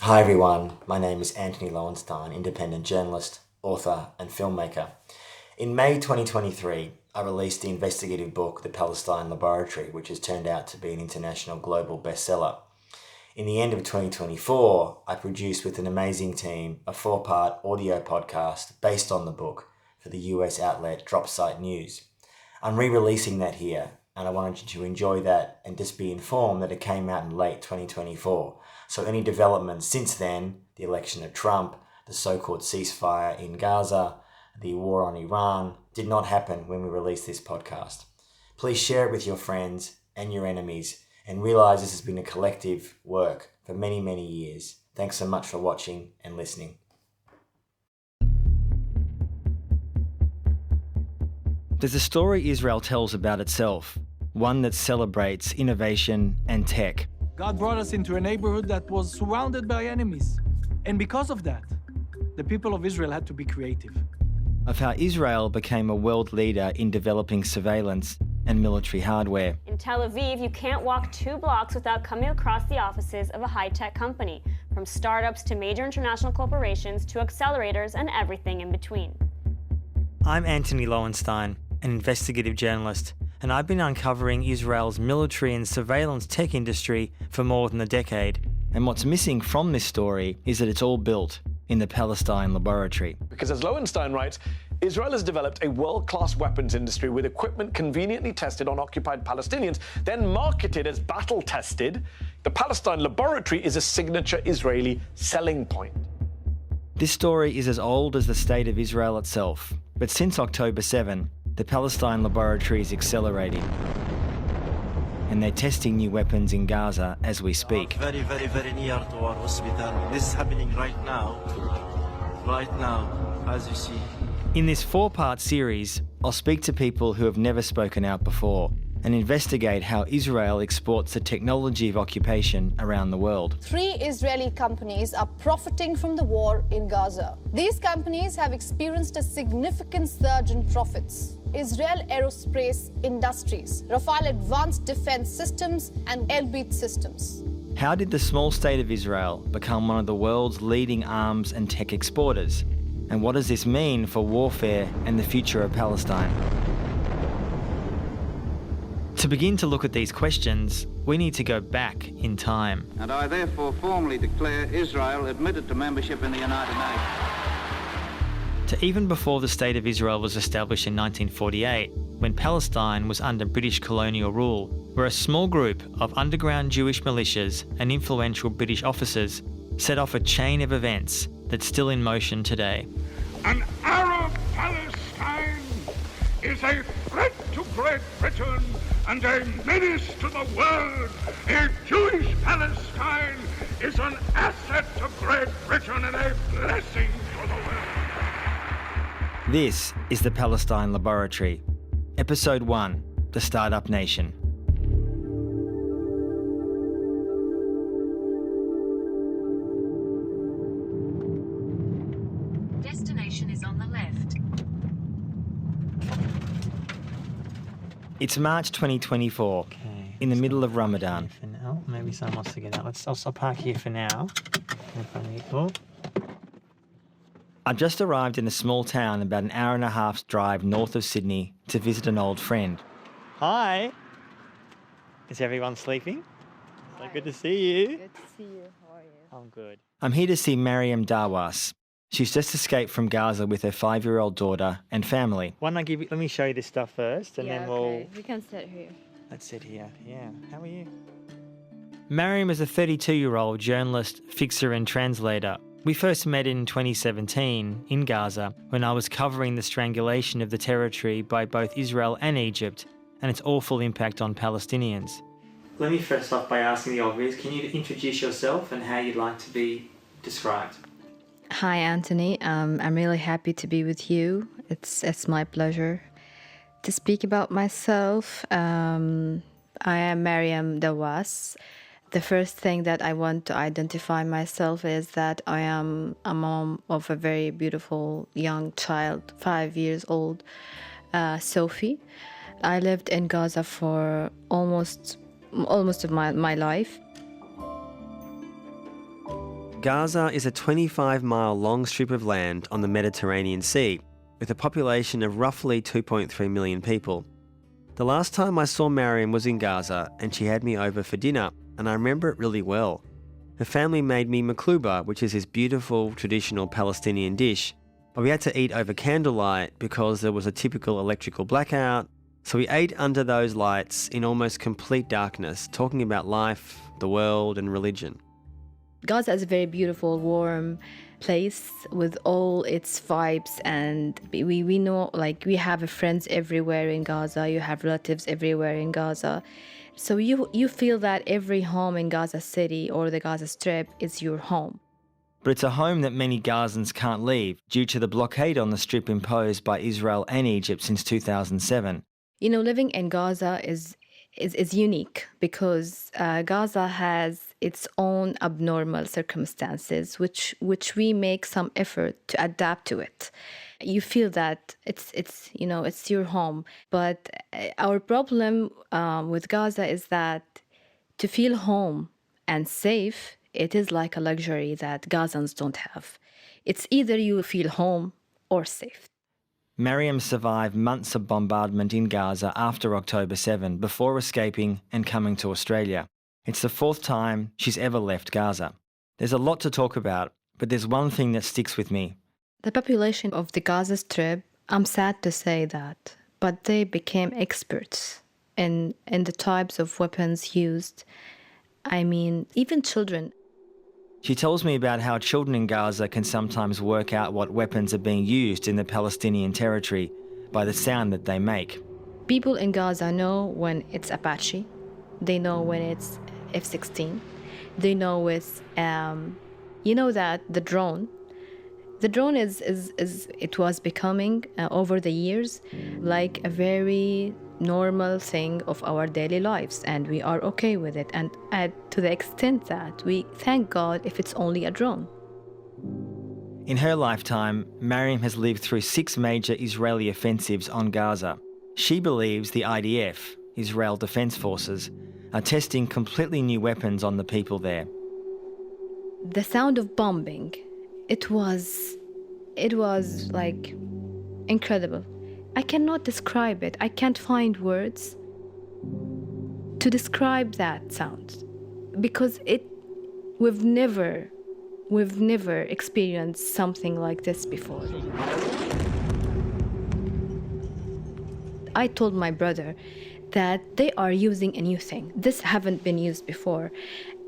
Hi everyone, my name is Antony Loewenstein, independent journalist, author and filmmaker. In May 2023, I released the investigative book The Palestine Laboratory, which has turned out to be an international global bestseller. In the end of 2024, I produced with an amazing team a 4-part audio podcast based on the book for the US outlet Dropsite News. I'm re-releasing that here, and I wanted you to enjoy that and just be informed that it came out in late 2024. So any developments since then, the election of Trump, the so-called ceasefire in Gaza, the war on Iran, did not happen when we released this podcast. Please share it with your friends and your enemies and realize this has been a collective work for many, many years. Thanks so much for watching and listening. There's a story Israel tells about itself, one that celebrates innovation and tech. God brought us into a neighborhood that was surrounded by enemies. And because of that, the people of Israel had to be creative. Of how Israel became a world leader in developing surveillance and military hardware. In Tel Aviv, you can't walk 2 blocks without coming across the offices of a high-tech company, from startups to major international corporations to accelerators and everything in between. I'm Antony Loewenstein, an investigative journalist, and I've been uncovering Israel's military and surveillance tech industry for more than a decade. And what's missing from this story is that it's all built in the Palestine Laboratory. Because as Loewenstein writes, Israel has developed a world-class weapons industry with equipment conveniently tested on occupied Palestinians, then marketed as battle-tested. The Palestine Laboratory is a signature Israeli selling point. This story is as old as the state of Israel itself, but since October 7, the Palestine Laboratory is accelerating. And they're testing new weapons in Gaza as we speak. Very, very, very near to our hospital. This is happening right now, as you see. In this 4-part series, I'll speak to people who have never spoken out before and investigate how Israel exports the technology of occupation around the world. 3 Israeli companies are profiting from the war in Gaza. These companies have experienced a significant surge in profits. Israel Aerospace Industries, Rafale Advanced Defense Systems, and Elbit Systems. How did the small state of Israel become one of the world's leading arms and tech exporters? And what does this mean for warfare and the future of Palestine? To begin to look at these questions, we need to go back in time. And I therefore formally declare Israel admitted to membership in the United Nations. To even before the State of Israel was established in 1948, when Palestine was under British colonial rule, where a small group of underground Jewish militias and influential British officers set off a chain of events that's still in motion today. An Arab Palestine is a threat to Great Britain and a menace to the world. A Jewish Palestine is an asset to Great Britain and a blessing to the world. This is the Palestine Laboratory. Episode 1, The Startup Nation. Destination is on the left. It's March 2024, in the middle of Ramadan. For now, maybe someone wants to get out. I'll park here for now. I've just arrived in a small town about an hour and a half's drive north of Sydney to visit an old friend. Hi. Is everyone sleeping? So good to see you. Good to see you. How are you? I'm good. I'm here to see Mariam Dawwas. She's just escaped from Gaza with her 5-year-old daughter and family. Why don't let me show you this stuff first and then we'll... We can sit here. Let's sit here. Yeah. How are you? Mariam is a 32-year-old journalist, fixer and translator. We first met in 2017 in Gaza when I was covering the strangulation of the territory by both Israel and Egypt and its awful impact on Palestinians. Let me first off by asking the obvious, can you introduce yourself and how you'd like to be described? Hi, Anthony. I'm really happy to be with you. It's my pleasure to speak about myself. I am Mariam Dawwas. The first thing that I want to identify myself is that I am a mom of a very beautiful young child, 5 years old, Sophie. I lived in Gaza for almost of my life. Gaza is a 25-mile-long strip of land on the Mediterranean Sea, with a population of roughly 2.3 million people. The last time I saw Mariam was in Gaza, and she had me over for dinner, and I remember it really well. Her family made me maklouba, which is this beautiful traditional Palestinian dish, but we had to eat over candlelight because there was a typical electrical blackout, so we ate under those lights in almost complete darkness, talking about life, the world and religion. Gaza is a very beautiful, warm place with all its vibes, and we know, like, we have friends everywhere in Gaza, you have relatives everywhere in Gaza. So you feel that every home in Gaza City or the Gaza Strip is your home. But it's a home that many Gazans can't leave due to the blockade on the Strip imposed by Israel and Egypt since 2007. You know, living in Gaza is unique because Gaza has its own abnormal circumstances, which we make some effort to adapt to it. You feel that it's your home. But our problem with Gaza is that to feel home and safe, it is like a luxury that Gazans don't have. It's either you feel home or safe. Mariam survived months of bombardment in Gaza after October 7 before escaping and coming to Australia. It's the fourth time she's ever left Gaza. There's a lot to talk about, but there's one thing that sticks with me. The population of the Gaza Strip, I'm sad to say that, but they became experts in the types of weapons used. I mean, even children. She tells me about how children in Gaza can sometimes work out what weapons are being used in the Palestinian territory by the sound that they make. People in Gaza know when it's Apache. They know when it's F-16. They know it's, that the drone. The drone it was becoming, over the years, like a very normal thing of our daily lives, and we are okay with it, and to the extent that we thank God if it's only a drone. In her lifetime, Mariam has lived through 6 major Israeli offensives on Gaza. She believes the IDF, Israel Defense Forces, are testing completely new weapons on the people there. The sound of bombing, it was like incredible. I cannot describe it. I can't find words to describe that sound because we've never experienced something like this before. I told my brother that they are using a new thing. This haven't been used before,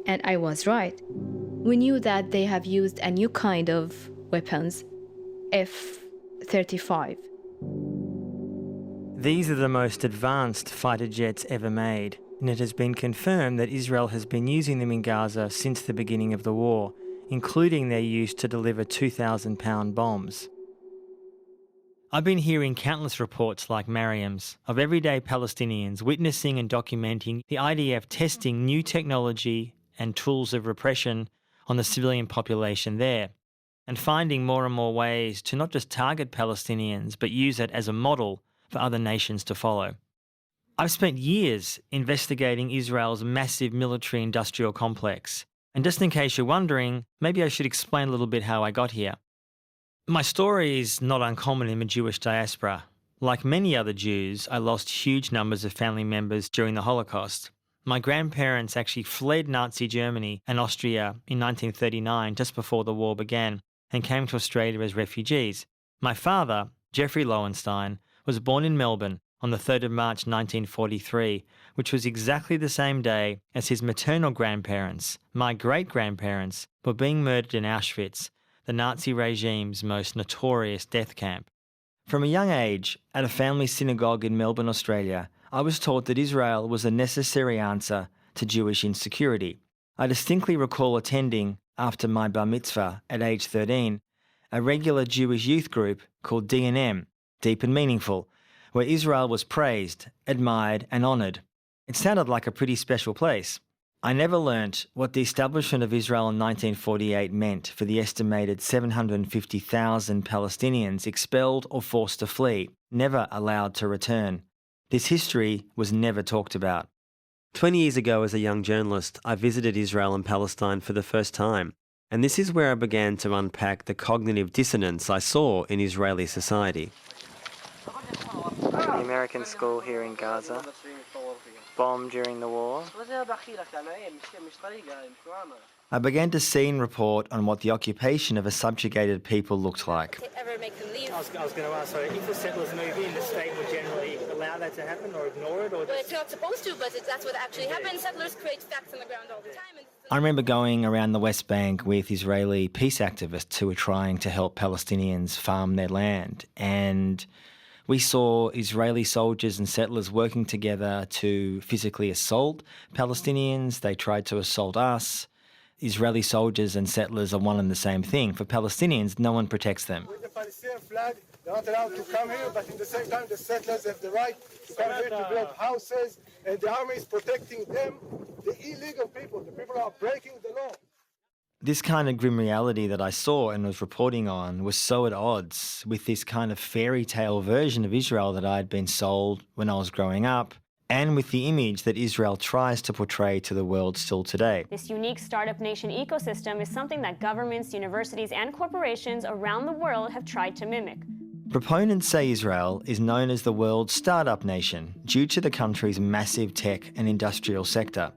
and I was right. We knew that they have used a new kind of weapons, F-35. These are the most advanced fighter jets ever made, and it has been confirmed that Israel has been using them in Gaza since the beginning of the war, including their use to deliver 2,000-pound bombs. I've been hearing countless reports like Mariam's of everyday Palestinians witnessing and documenting the IDF testing new technology and tools of repression on the civilian population there, and finding more and more ways to not just target Palestinians, but use it as a model for other nations to follow. I've spent years investigating Israel's massive military-industrial complex, and just in case you're wondering, maybe I should explain a little bit how I got here. My story is not uncommon in the Jewish diaspora. Like many other Jews, I lost huge numbers of family members during the Holocaust. My grandparents actually fled Nazi Germany and Austria in 1939, just before the war began, and came to Australia as refugees. My father, Jeffrey Loewenstein, was born in Melbourne on the 3rd of March 1943, which was exactly the same day as his maternal grandparents, my great-grandparents, were being murdered in Auschwitz, the Nazi regime's most notorious death camp. From a young age, at a family synagogue in Melbourne, Australia, I was taught that Israel was a necessary answer to Jewish insecurity. I distinctly recall attending, after my bar mitzvah at age 13, a regular Jewish youth group called D&M, Deep and Meaningful, where Israel was praised, admired and honoured. It sounded like a pretty special place. I never learnt what the establishment of Israel in 1948 meant for the estimated 750,000 Palestinians expelled or forced to flee, never allowed to return. This history was never talked about. 20 years ago, as a young journalist, I visited Israel and Palestine for the first time, And this is where I began to unpack the cognitive dissonance I saw in Israeli society. The American school here in Gaza, bombed during the war. I began to see and report on what the occupation of a subjugated people looked like. I was going to ask, so if the settlers move in, the state would generally allow that to happen or ignore it? Or well, it's not supposed to, but that's what actually happens. Settlers create facts on the ground all the time. I remember going around the West Bank with Israeli peace activists who were trying to help Palestinians farm their land. And we saw Israeli soldiers and settlers working together to physically assault Palestinians. They tried to assault us. Israeli soldiers and settlers are one and the same thing. For Palestinians, no one protects them. With the Palestinian flag, they're not allowed to come here, but at the same time, the settlers have the right to come here to build houses, and the army is protecting them, the illegal people, the people who are breaking the law. This kind of grim reality that I saw and was reporting on was so at odds with this kind of fairy tale version of Israel that I had been sold when I was growing up, and with the image that Israel tries to portray to the world still today. This unique startup nation ecosystem is something that governments, universities, and corporations around the world have tried to mimic. Proponents say Israel is known as the world's startup nation due to the country's massive tech and industrial sector.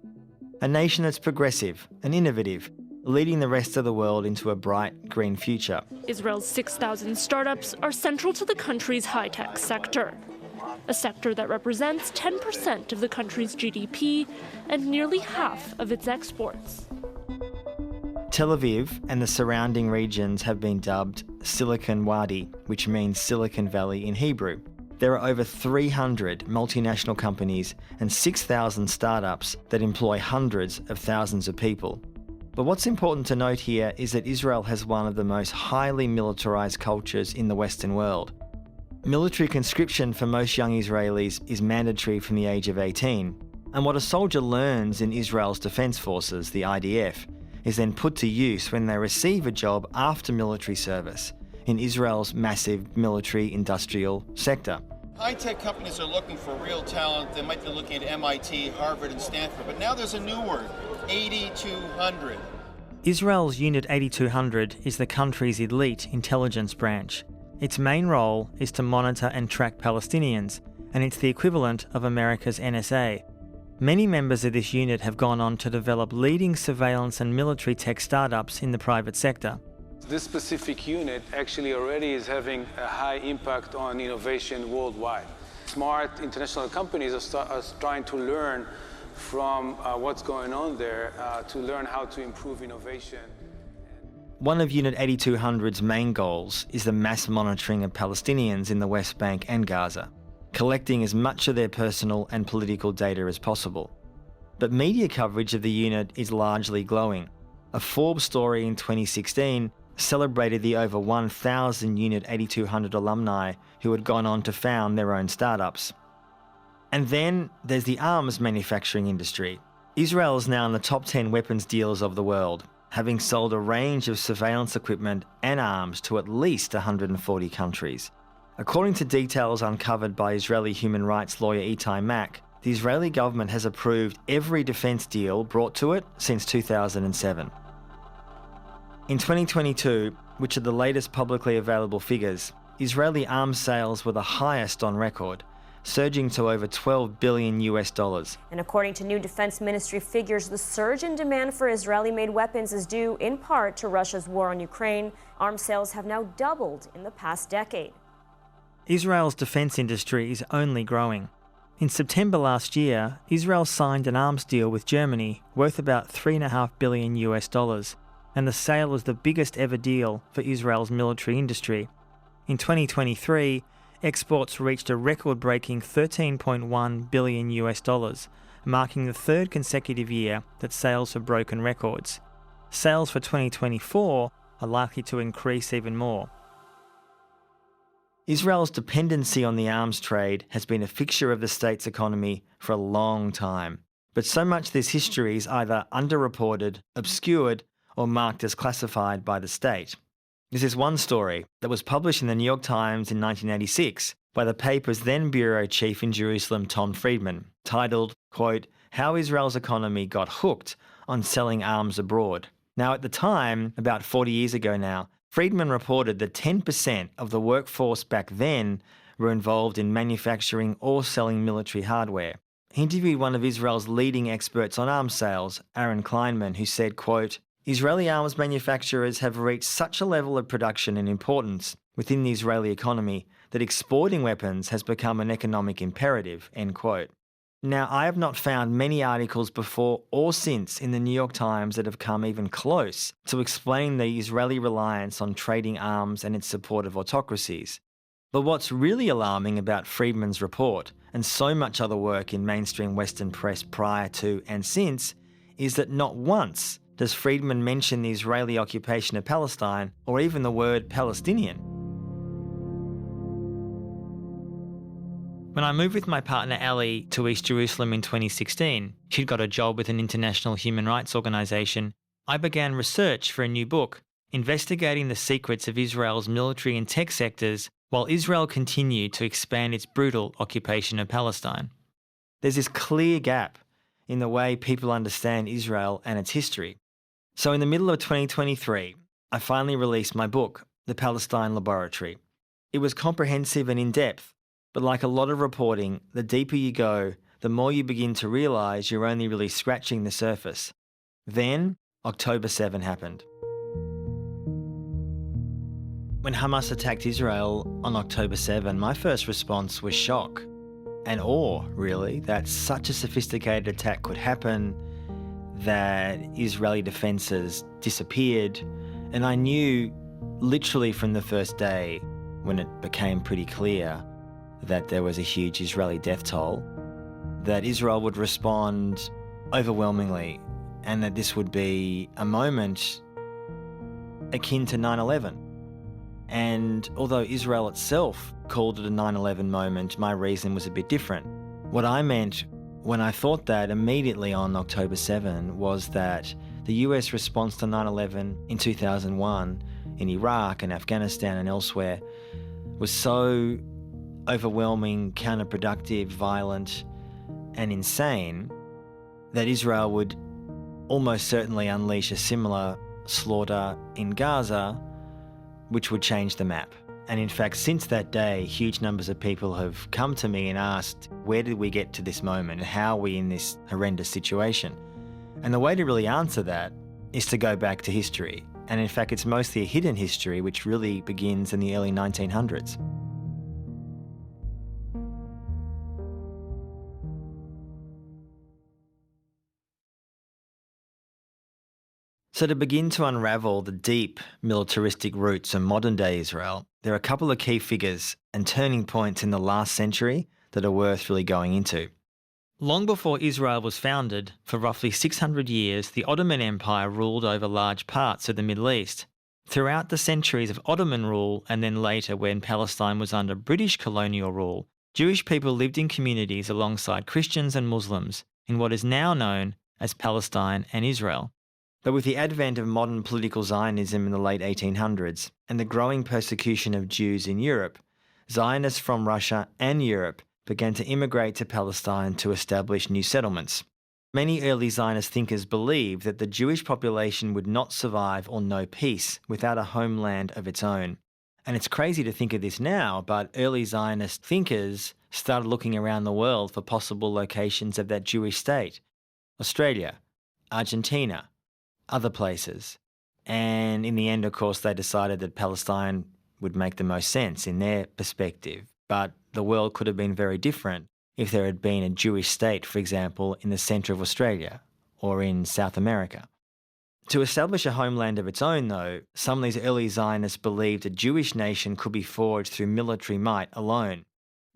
A nation that's progressive and innovative, leading the rest of the world into a bright green future. Israel's 6,000 startups are central to the country's high-tech sector, a sector that represents 10% of the country's GDP and nearly half of its exports. Tel Aviv and the surrounding regions have been dubbed Silicon Wadi, which means Silicon Valley in Hebrew. There are over 300 multinational companies and 6,000 startups that employ hundreds of thousands of people. But what's important to note here is that Israel has one of the most highly militarised cultures in the Western world. Military conscription for most young Israelis is mandatory from the age of 18, and what a soldier learns in Israel's defence forces, the IDF, is then put to use when they receive a job after military service in Israel's massive military industrial sector. High-tech companies are looking for real talent. They might be looking at MIT, Harvard, and Stanford, but now there's a new word, 8200. Israel's Unit 8200 is the country's elite intelligence branch. Its main role is to monitor and track Palestinians, and it's the equivalent of America's NSA. Many members of this unit have gone on to develop leading surveillance and military tech startups in the private sector. This specific unit actually already is having a high impact on innovation worldwide. Smart international companies are trying to learn from what's going on there to learn how to improve innovation. One of Unit 8200's main goals is the mass monitoring of Palestinians in the West Bank and Gaza, collecting as much of their personal and political data as possible. But media coverage of the unit is largely glowing. A Forbes story in 2016 celebrated the over 1,000 Unit 8200 alumni who had gone on to found their own startups. And then there's the arms manufacturing industry. Israel is now in the top 10 weapons dealers of the world, having sold a range of surveillance equipment and arms to at least 140 countries. According to details uncovered by Israeli human rights lawyer Itai Mack, the Israeli government has approved every defence deal brought to it since 2007. In 2022, which are the latest publicly available figures, Israeli arms sales were the highest on record, surging to over $12 billion. And according to new Defense Ministry figures, the surge in demand for Israeli-made weapons is due in part to Russia's war on Ukraine. Arms sales have now doubled in the past decade. Israel's defence industry is only growing. In September last year, Israel signed an arms deal with Germany worth about $3.5 billion, and the sale was the biggest ever deal for Israel's military industry. In 2023, exports reached a record-breaking $13.1 billion, marking the third consecutive year that sales have broken records. Sales for 2024 are likely to increase even more. Israel's dependency on the arms trade has been a fixture of the state's economy for a long time, but so much of this history is either underreported, obscured, or marked as classified by the state. This is one story that was published in the New York Times in 1986 by the paper's then bureau chief in Jerusalem, Tom Friedman, titled, quote, "How Israel's Economy Got Hooked on Selling Arms Abroad." Now, at the time, about 40 years ago now, Friedman reported that 10% of the workforce back then were involved in manufacturing or selling military hardware. He interviewed one of Israel's leading experts on arms sales, Aaron Kleinman, who said, quote, "Israeli arms manufacturers have reached such a level of production and importance within the Israeli economy that exporting weapons has become an economic imperative," end quote. Now, I have not found many articles before or since in the New York Times that have come even close to explaining the Israeli reliance on trading arms and its support of autocracies. But what's really alarming about Friedman's report, and so much other work in mainstream Western press prior to and since, is that not once does Friedman mention the Israeli occupation of Palestine or even the word Palestinian. When I moved with my partner Elle to East Jerusalem in 2016, she'd got a job with an international human rights organisation, I began research for a new book, investigating the secrets of Israel's military and tech sectors while Israel continued to expand its brutal occupation of Palestine. There's this clear gap in the way people understand Israel and its history. So in the middle of 2023, I finally released my book, The Palestine Laboratory. It was comprehensive and in-depth, but like a lot of reporting, the deeper you go, the more you begin to realise you're only really scratching the surface. Then, October 7 happened. When Hamas attacked Israel on October 7, my first response was shock and awe, really, that such a sophisticated attack could happen, that Israeli defences disappeared, and I knew literally from the first day when it became pretty clear that there was a huge Israeli death toll, that Israel would respond overwhelmingly and that this would be a moment akin to 9/11. And although Israel itself called it a 9/11 moment, my reason was a bit different. What I meant when I thought that immediately on October 7 was that the US response to 9/11 in 2001 in Iraq and Afghanistan and elsewhere was so overwhelming, counterproductive, violent and insane that Israel would almost certainly unleash a similar slaughter in Gaza, which would change the map. And in fact, since that day, huge numbers of people have come to me and asked, where did we get to this moment? How are we in this horrendous situation? And the way to really answer that is to go back to history. And in fact, it's mostly a hidden history, which really begins in the early 1900s. So to begin to unravel the deep militaristic roots of modern-day Israel, there are a couple of key figures and turning points in the last century that are worth really going into. Long before Israel was founded, for roughly 600 years, the Ottoman Empire ruled over large parts of the Middle East. Throughout the centuries of Ottoman rule, and then later when Palestine was under British colonial rule, Jewish people lived in communities alongside Christians and Muslims in what is now known as Palestine and Israel. But with the advent of modern political Zionism in the late 1800s and the growing persecution of Jews in Europe, Zionists from Russia and Europe began to immigrate to Palestine to establish new settlements. Many early Zionist thinkers believed that the Jewish population would not survive or know peace without a homeland of its own. And it's crazy to think of this now, but early Zionist thinkers started looking around the world for possible locations of that Jewish state. Australia, Argentina, other places. And in the end, of course, they decided that Palestine would make the most sense in their perspective. But the world could have been very different if there had been a Jewish state, for example, in the centre of Australia or in South America. To establish a homeland of its own, though, some of these early Zionists believed a Jewish nation could be forged through military might alone.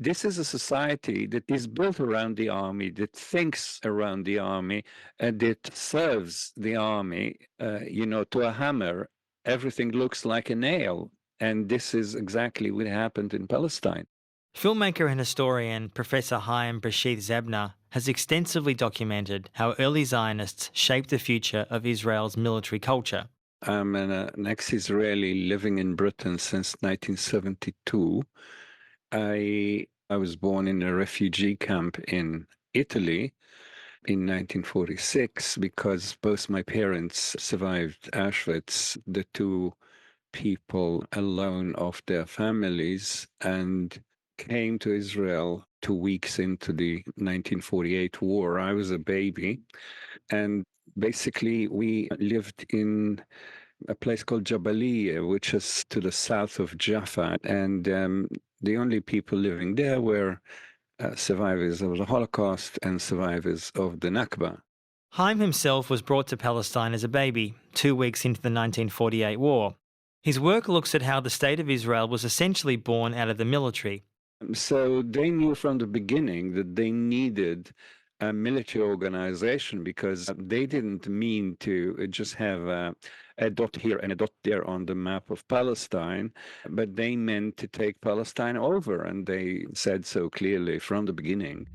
This is a society that is built around the army, that thinks around the army, and that serves the army, to a hammer. Everything looks like a nail. And this is exactly what happened in Palestine. Filmmaker and historian Professor Haim Brasheeth-Zabner has extensively documented how early Zionists shaped the future of Israel's military culture. I'm an ex-Israeli living in Britain since 1972. I was born in a refugee camp in Italy, in 1946 because both my parents survived Auschwitz, the two people alone of their families, and came to Israel 2 weeks into the 1948 war. I was a baby, and basically we lived in a place called Jabaliyah, which is to the south of Jaffa, and the only people living there were survivors of the Holocaust and survivors of the Nakba. Haim himself was brought to Palestine as a baby, 2 weeks into the 1948 war. His work looks at how the State of Israel was essentially born out of the military. So they knew from the beginning that they needed a military organization because they didn't mean to just have a dot here and a dot there on the map of Palestine, but they meant to take Palestine over, and they said so clearly from the beginning.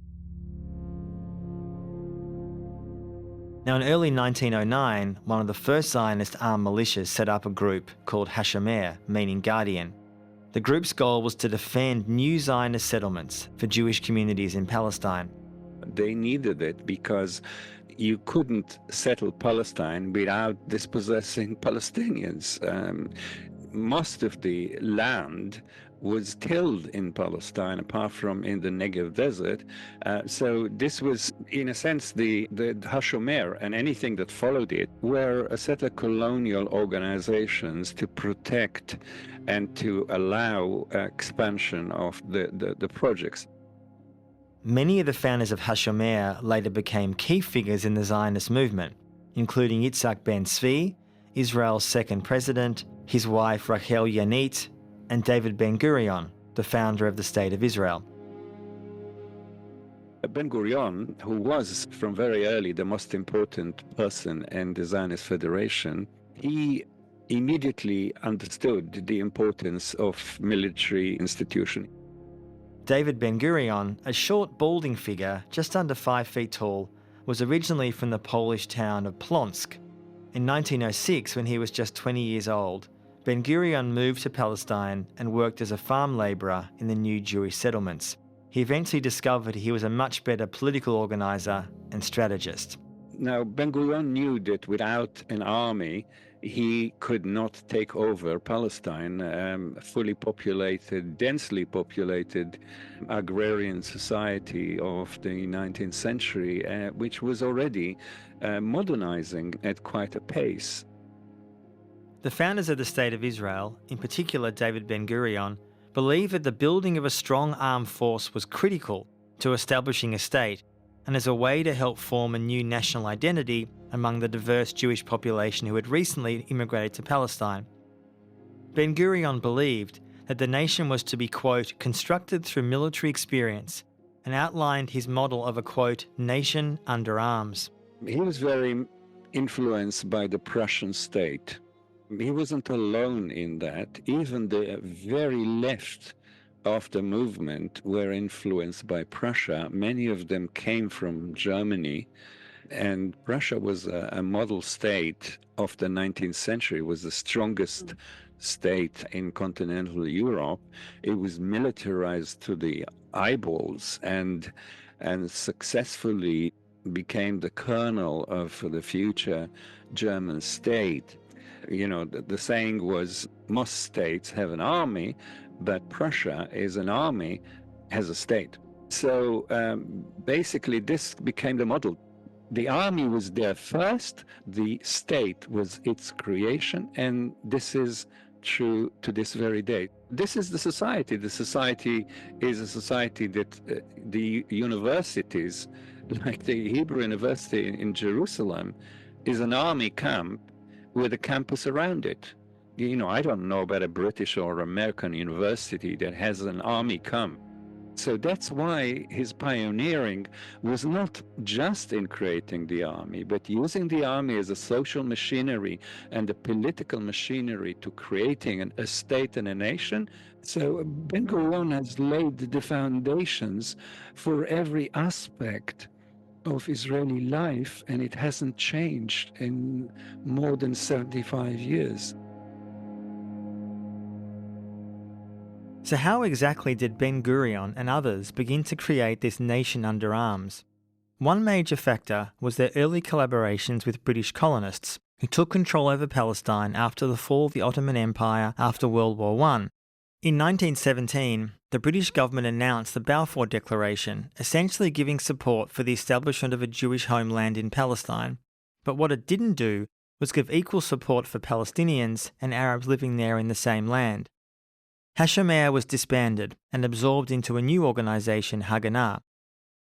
Now, in early 1909, one of the first Zionist armed militias set up a group called Hashomer, meaning guardian. The group's goal was to defend new Zionist settlements for Jewish communities in Palestine. They needed it because you couldn't settle Palestine without dispossessing Palestinians. Most of the land was tilled in Palestine, apart from in the Negev desert. So this was, in a sense, the Hashomer and anything that followed it were a set of colonial organizations to protect and to allow expansion of the projects. Many of the founders of Hashomer later became key figures in the Zionist movement, including Yitzhak Ben-Zvi, Israel's second president, his wife Rachel Yanit, and David Ben-Gurion, the founder of the State of Israel. Ben-Gurion, who was from very early the most important person in the Zionist Federation, he immediately understood the importance of military institution. David Ben-Gurion, a short, balding figure just under 5 feet tall, was originally from the Polish town of Plonsk. In 1906, when he was just 20 years old, Ben-Gurion moved to Palestine and worked as a farm labourer in the new Jewish settlements. He eventually discovered he was a much better political organiser and strategist. Now, Ben-Gurion knew that without an army, he could not take over Palestine, fully populated, densely populated agrarian society of the 19th century, which was already modernizing at quite a pace. The founders of the State of Israel, in particular David Ben-Gurion, believed that the building of a strong armed force was critical to establishing a state and as a way to help form a new national identity among the diverse Jewish population who had recently immigrated to Palestine. Ben-Gurion believed that the nation was to be, quote, constructed through military experience, and outlined his model of a, quote, nation under arms. He was very influenced by the Prussian state. He wasn't alone in that. Even the very left of the movement were influenced by Prussia. Many of them came from Germany, and Prussia was a model state of the 19th century. It was the strongest state in continental Europe. It was militarized to the eyeballs and successfully became the kernel of the future German state. You know, the saying was, most states have an army, but Prussia is an army, has a state. So basically this became the model. The army was there first, the state was its creation, and this is true to this very day. This is the society. The society is a society that the universities, like the Hebrew University in Jerusalem, is an army camp with a campus around it. You know, I don't know about a British or American university that has an army camp. So that's why his pioneering was not just in creating the army, but using the army as a social machinery and a political machinery to creating a state and a nation. So Ben-Gurion has laid the foundations for every aspect of Israeli life, and it hasn't changed in more than 75 years. So how exactly did Ben-Gurion and others begin to create this nation under arms? One major factor was their early collaborations with British colonists, who took control over Palestine after the fall of the Ottoman Empire after World War I. In 1917, the British government announced the Balfour Declaration, essentially giving support for the establishment of a Jewish homeland in Palestine. But what it didn't do was give equal support for Palestinians and Arabs living there in the same land. Hashomer was disbanded and absorbed into a new organisation, Haganah.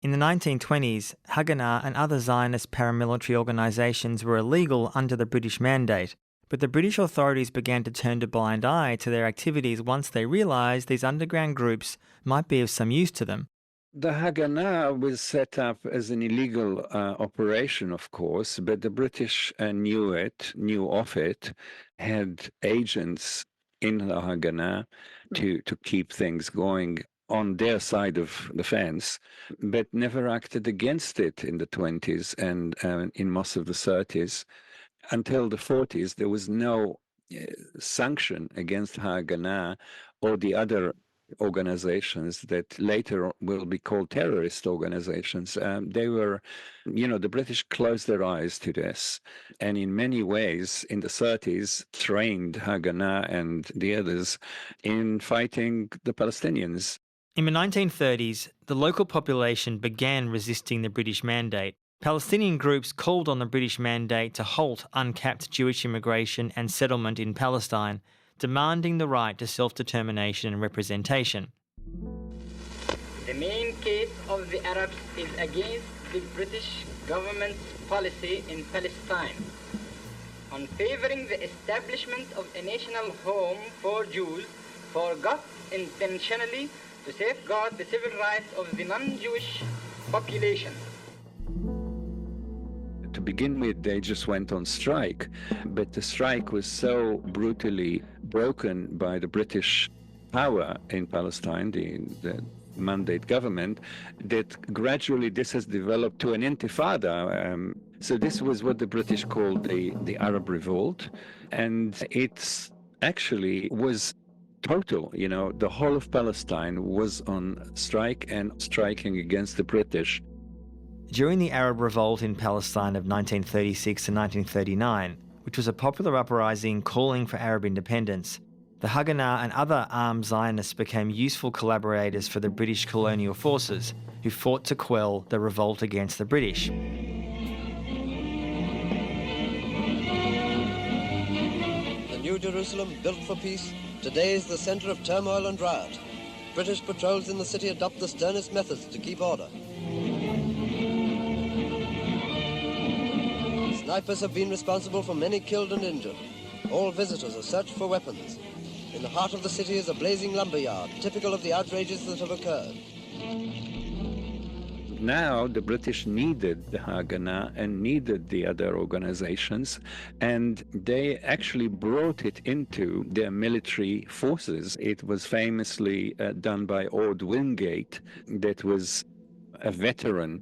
In the 1920s, Haganah and other Zionist paramilitary organisations were illegal under the British mandate, but the British authorities began to turn a blind eye to their activities once they realised these underground groups might be of some use to them. The Haganah was set up as an illegal operation, of course, but the British knew of it, had agents in the Haganah to keep things going on their side of the fence, but never acted against it in the 20s and in most of the 30s. Until the 40s, there was no sanction against Haganah or the other organizations that later will be called terrorist organizations. They were, the British closed their eyes to this, and in many ways, in the 30s, trained Haganah and the others in fighting the Palestinians. In the 1930s, the local population began resisting the British mandate. Palestinian groups called on the British mandate to halt uncapped Jewish immigration and settlement in Palestine, demanding the right to self-determination and representation. The main case of the Arabs is against the British government's policy in Palestine on favoring the establishment of a national home for Jews forgot intentionally to safeguard the civil rights of the non-Jewish population. To begin with, they just went on strike, but the strike was so brutally broken by the British power in Palestine, the mandate government, that gradually this has developed to an intifada. So this was what the British called the Arab Revolt, and it actually was total. The whole of Palestine was on strike and striking against the British. During the Arab Revolt in Palestine of 1936 to 1939, which was a popular uprising calling for Arab independence, the Haganah and other armed Zionists became useful collaborators for the British colonial forces, who fought to quell the revolt against the British. The New Jerusalem, built for peace, today is the center of turmoil and riot. British patrols in the city adopt the sternest methods to keep order. Snipers have been responsible for many killed and injured. All visitors are searched for weapons. In the heart of the city is a blazing lumberyard, typical of the outrages that have occurred. Now the British needed the Haganah and needed the other organizations, and they actually brought it into their military forces. It was famously done by Ord Wingate, that was a veteran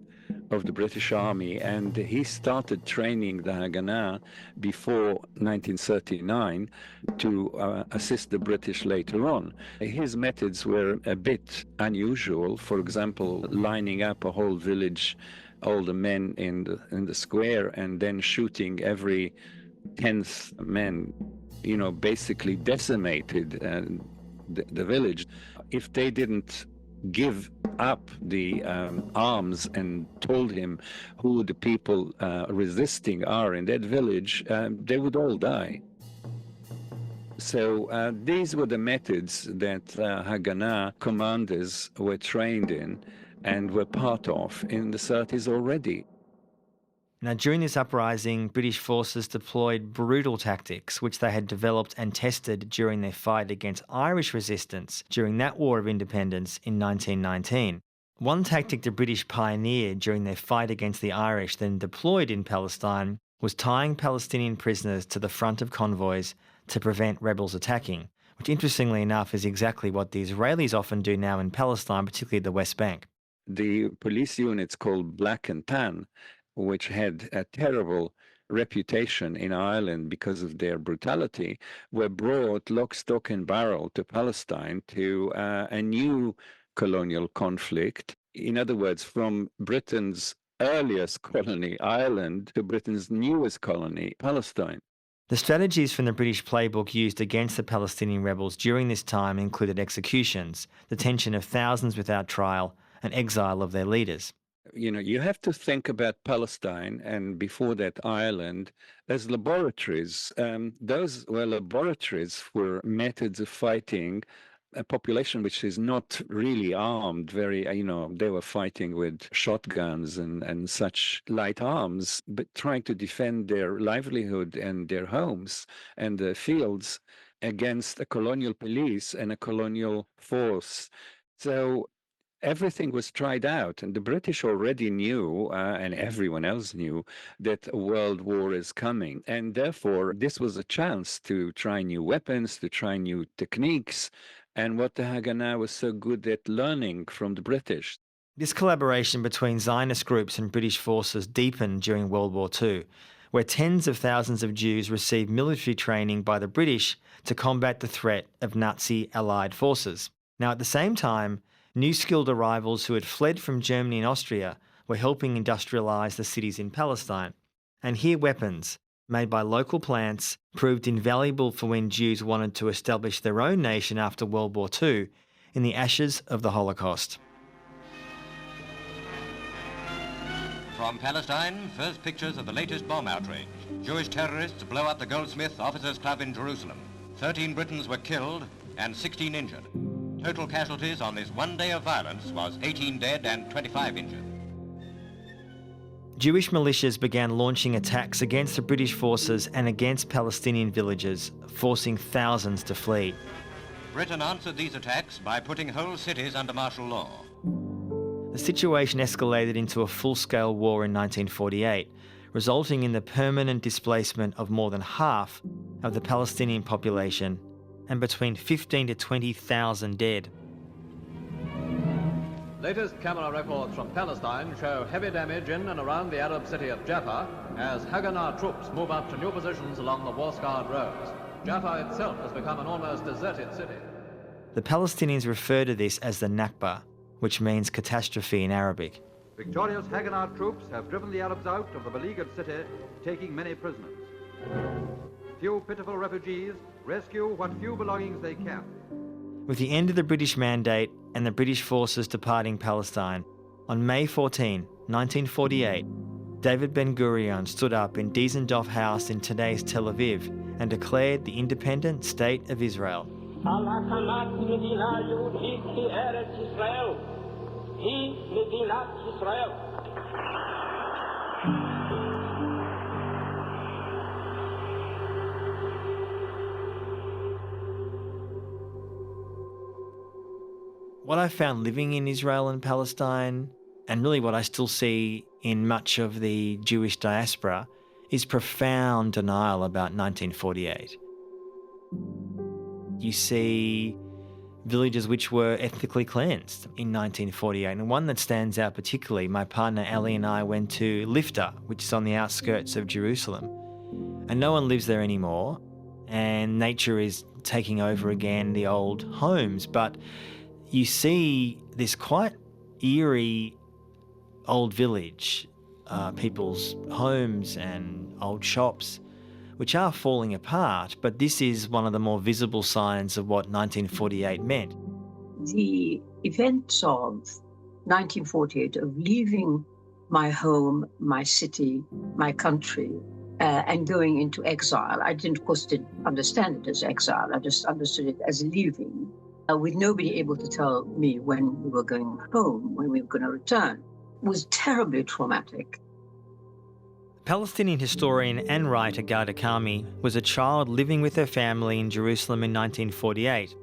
of the British Army, and he started training the Haganah before 1939 to assist the British later on. His methods were a bit unusual. For example, lining up a whole village, all the men in the square, and then shooting every 10th man, basically decimated the village. If they didn't give up the arms and told him who the people resisting are in that village, they would all die. So these were the methods that Haganah commanders were trained in and were part of in the 30s already. Now, during this uprising, British forces deployed brutal tactics, which they had developed and tested during their fight against Irish resistance during that War of Independence in 1919. One tactic the British pioneered during their fight against the Irish, then deployed in Palestine, was tying Palestinian prisoners to the front of convoys to prevent rebels attacking, which interestingly enough is exactly what the Israelis often do now in Palestine, particularly the West Bank. The police units called Black and Tan, which had a terrible reputation in Ireland because of their brutality, were brought lock, stock and barrel to Palestine to a new colonial conflict. In other words, from Britain's earliest colony, Ireland, to Britain's newest colony, Palestine. The strategies from the British playbook used against the Palestinian rebels during this time included executions, detention of thousands without trial, and exile of their leaders. You know, you have to think about Palestine and before that Ireland as laboratories. Those were laboratories for methods of fighting a population which is not really armed, they were fighting with shotguns and such light arms, but trying to defend their livelihood and their homes and the fields against a colonial police and a colonial force. So everything was tried out, and the British already knew, and everyone else knew, that a world war is coming. And therefore, this was a chance to try new weapons, to try new techniques, and what the Haganah was so good at learning from the British. This collaboration between Zionist groups and British forces deepened during World War II, where tens of thousands of Jews received military training by the British to combat the threat of Nazi Allied forces. Now, at the same time, new skilled arrivals who had fled from Germany and Austria were helping industrialise the cities in Palestine. And here weapons, made by local plants, proved invaluable for when Jews wanted to establish their own nation after World War II in the ashes of the Holocaust. From Palestine, first pictures of the latest bomb outrage. Jewish terrorists blow up the Goldsmith Officers Club in Jerusalem. 13 Britons were killed and 16 injured. Total casualties on this one day of violence was 18 dead and 25 injured. Jewish militias began launching attacks against the British forces and against Palestinian villages, forcing thousands to flee. Britain answered these attacks by putting whole cities under martial law. The situation escalated into a full-scale war in 1948, resulting in the permanent displacement of more than half of the Palestinian population and between 15 to 20,000 dead. Latest camera records from Palestine show heavy damage in and around the Arab city of Jaffa as Haganah troops move up to new positions along the war-scarred roads. Jaffa itself has become an almost deserted city. The Palestinians refer to this as the Nakba, which means catastrophe in Arabic. Victorious Haganah troops have driven the Arabs out of the beleaguered city, taking many prisoners. Few pitiful refugees rescue what few belongings they can. With the end of the British Mandate and the British forces departing Palestine, on May 14, 1948, David Ben-Gurion stood up in Dizengoff House in today's Tel Aviv and declared the independent state of Israel. What I found living in Israel and Palestine, and really what I still see in much of the Jewish diaspora, is profound denial about 1948. You see villages which were ethnically cleansed in 1948, and one that stands out particularly, my partner Elle and I went to Lifta, which is on the outskirts of Jerusalem, and no one lives there anymore, and nature is taking over again the old homes, but you see this quite eerie old village, people's homes and old shops, which are falling apart, but this is one of the more visible signs of what 1948 meant. The events of 1948, of leaving my home, my city, my country, and going into exile. I didn't, of course, understand it as exile. I just understood it as leaving, with nobody able to tell me when we were going home, when we were going to return. It was terribly traumatic. Palestinian historian and writer Ghada Karmi was a child living with her family in Jerusalem in 1948.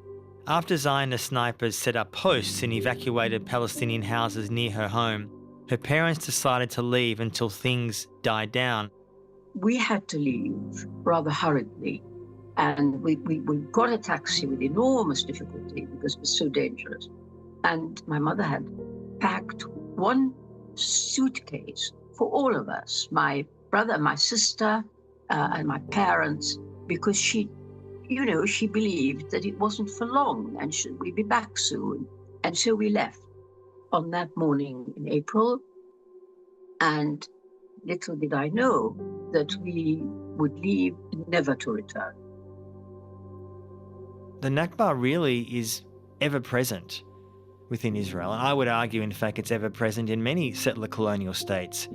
After Zionist snipers set up posts in evacuated Palestinian houses near her home, her parents decided to leave until things died down. We had to leave rather hurriedly, and we got a taxi with enormous difficulty because it was so dangerous. And my mother had packed one suitcase for all of us, my brother, my sister, and my parents, because she believed that it wasn't for long and we'd be back soon. And so we left. On that morning in April, And little did I know that we would leave never to return. The Nakba really is ever present within Israel. And I would argue, in fact, it's ever present in many settler colonial states.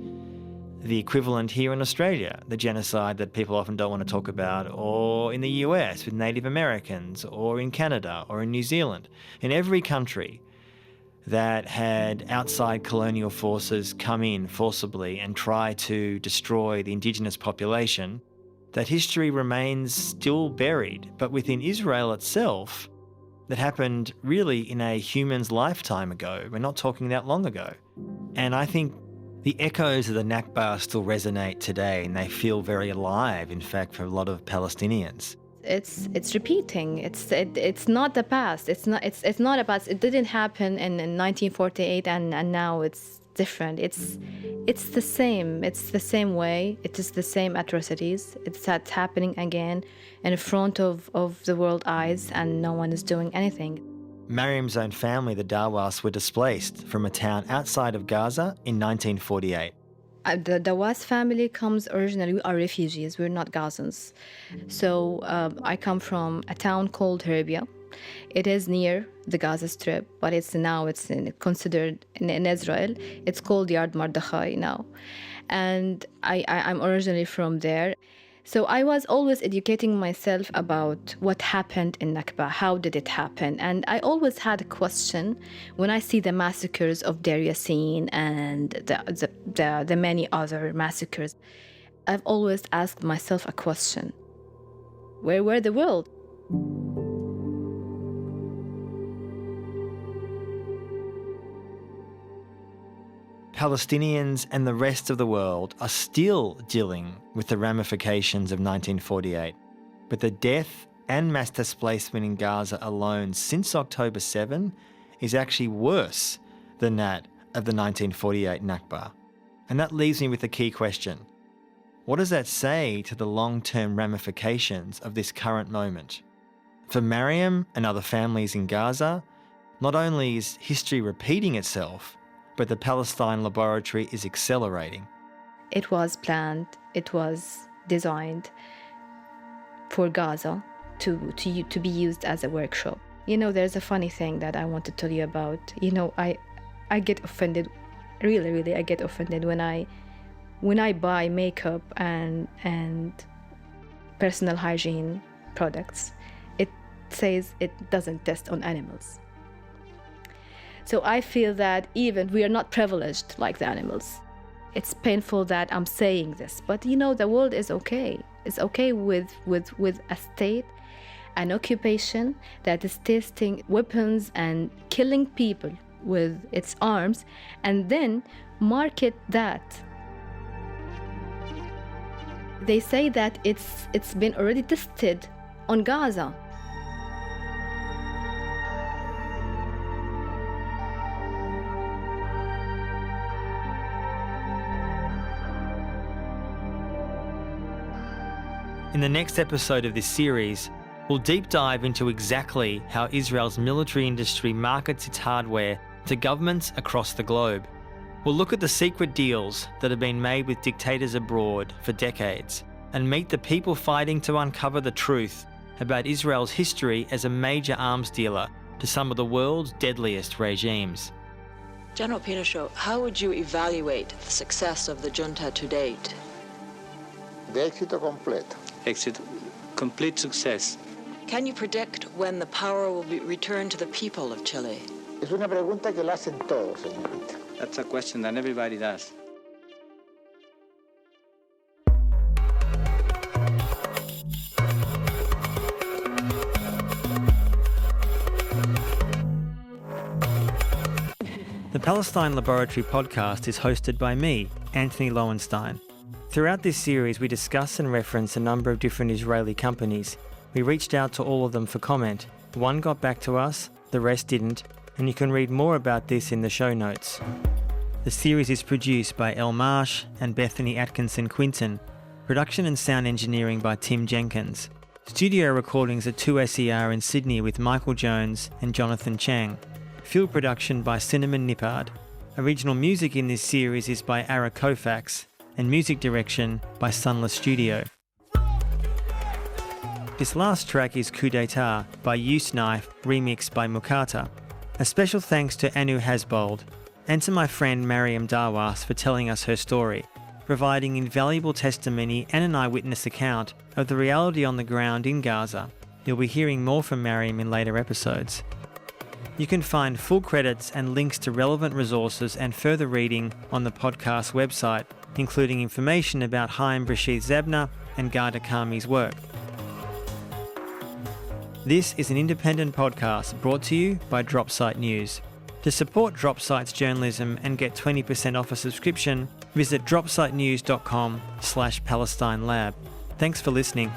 The equivalent here in Australia, the genocide that people often don't want to talk about, or in the US with Native Americans, or in Canada, or in New Zealand. In every country that had outside colonial forces come in forcibly and try to destroy the indigenous population, that history remains still buried. But within Israel itself, that happened really in a human's lifetime ago. We're not talking that long ago. And I think the echoes of the Nakba still resonate today, and they feel very alive, in fact, for a lot of Palestinians. It's repeating. It's not the past. It's not a past. It didn't happen in 1948, and now it's different. It's the same. It's the same way. It is the same atrocities. It's happening again in front of the world eyes, and no one is doing anything. Mariam's own family, the Dawwas, were displaced from a town outside of Gaza in 1948. The Dawwas family comes originally, we are refugees, we're not Gazans. So I come from a town called Herbia. It is near the Gaza Strip, but it's considered in Israel. It's called Yard Mardachai now. And I'm originally from there. So I was always educating myself about what happened in Nakba, how did it happen? And I always had a question when I see the massacres of Deir Yassin and the many other massacres. I've always asked myself a question. Where were the world? Palestinians and the rest of the world are still dealing with the ramifications of 1948. But the death and mass displacement in Gaza alone since October 7 is actually worse than that of the 1948 Nakba. And that leaves me with a key question. What does that say to the long-term ramifications of this current moment? For Mariam and other families in Gaza, not only is history repeating itself, but the Palestine laboratory is accelerating. It was planned, it was designed for Gaza to be used as a workshop. You know, there's a funny thing that I want to tell you about. You know, I get offended, really I get offended when I buy makeup and personal hygiene products. It says it doesn't test on animals. So I feel that even we are not privileged like the animals. It's painful that I'm saying this, but you know, the world is okay. It's okay with a state, an occupation that is testing weapons and killing people with its arms, and then market that. They say that it's been already tested on Gaza. In the next episode of this series, we'll deep dive into exactly how Israel's military industry markets its hardware to governments across the globe. We'll look at the secret deals that have been made with dictators abroad for decades and meet the people fighting to uncover the truth about Israel's history as a major arms dealer to some of the world's deadliest regimes. General Pinochet, how would you evaluate the success of the junta to date? De éxito completo. Complete success. Can you predict when the power will be returned to the people of Chile? Es una pregunta que la hacen todos, señorita. That's a question that everybody does. The Palestine Laboratory podcast is hosted by me, Antony Loewenstein. Throughout this series, we discuss and reference a number of different Israeli companies. We reached out to all of them for comment. One got back to us, the rest didn't, and you can read more about this in the show notes. The series is produced by Elle Marsh and Bethany Atkinson-Quinton. Production and sound engineering by Tim Jenkins. Studio recordings at 2SER in Sydney with Michael Jones and Jonathan Chang. Field production by Cinnamon Nippard. Original music in this series is by Ara Kofax, and music direction by Sunless Studio. This last track is Coup d'etat by Use Knife, remixed by Mukata. A special thanks to Anu Hasbold and to my friend Mariam Dawwas for telling us her story, providing invaluable testimony and an eyewitness account of the reality on the ground in Gaza. You'll be hearing more from Mariam in later episodes. You can find full credits and links to relevant resources and further reading on the podcast website, including information about Haim Brasheeth-Zabner and Ghada Karmi's work. This is an independent podcast brought to you by Dropsite News. To support Dropsite's journalism and get 20% off a subscription, visit dropsitenews.com/Palestine Lab. Thanks for listening.